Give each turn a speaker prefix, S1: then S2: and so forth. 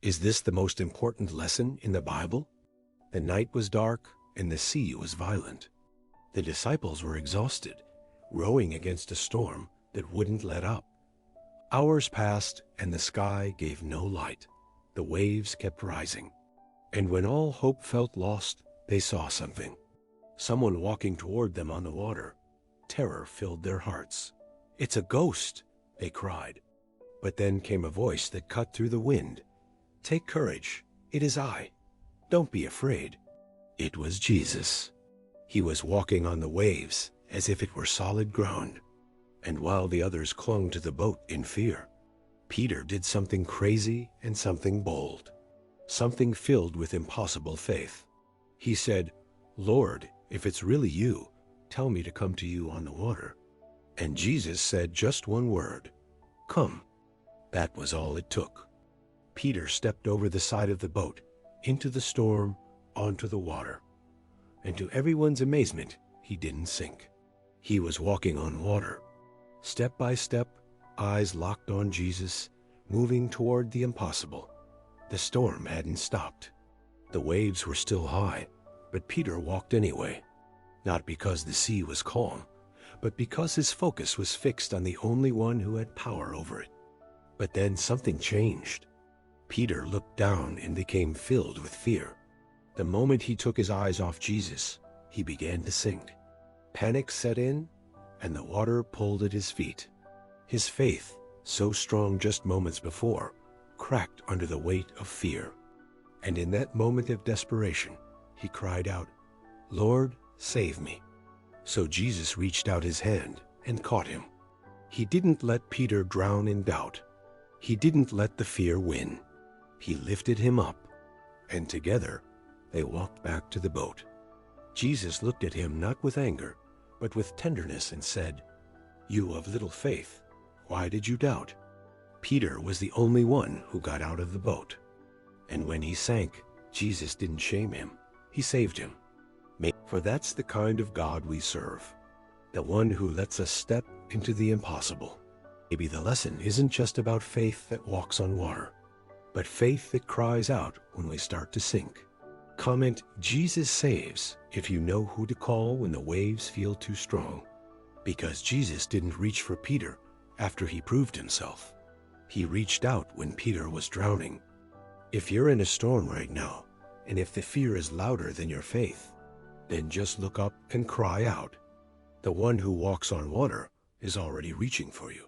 S1: Is this the most important lesson in the Bible? The night was dark and the sea was violent. The disciples were exhausted, rowing against a storm that wouldn't let up. Hours passed and the sky gave no light. The waves kept rising. And when all hope felt lost, they saw something. Someone walking toward them on the water. Terror filled their hearts. "It's a ghost," they cried. But then came a voice that cut through the wind. "Take courage, it is I. Don't be afraid." It was Jesus. He was walking on the waves as if it were solid ground. And while the others clung to the boat in fear, Peter did something crazy and something bold, something filled with impossible faith. He said, "Lord, if it's really you, tell me to come to you on the water." And Jesus said just one word, "Come." That was all it took. Peter stepped over the side of the boat, into the storm, onto the water. And to everyone's amazement, he didn't sink. He was walking on water. Step by step, eyes locked on Jesus, moving toward the impossible. The storm hadn't stopped. The waves were still high, but Peter walked anyway. Not because the sea was calm, but because his focus was fixed on the only one who had power over it. But then something changed. Peter looked down and became filled with fear. The moment he took his eyes off Jesus, he began to sink. Panic set in, and the water pulled at his feet. His faith, so strong just moments before, cracked under the weight of fear. And in that moment of desperation, he cried out, "Lord, save me." So Jesus reached out his hand and caught him. He didn't let Peter drown in doubt. He didn't let the fear win. He lifted him up, and together they walked back to the boat. Jesus looked at him not with anger, but with tenderness and said, "You of little faith, why did you doubt?" Peter was the only one who got out of the boat. And when he sank, Jesus didn't shame him. He saved him. For that's the kind of God we serve, the one who lets us step into the impossible. Maybe the lesson isn't just about faith that walks on water, but faith that cries out when we start to sink. Comment "Jesus saves" if you know who to call when the waves feel too strong. Because Jesus didn't reach for Peter after he proved himself. He reached out when Peter was drowning. If you're in a storm right now, and if the fear is louder than your faith, then just look up and cry out. The one who walks on water is already reaching for you.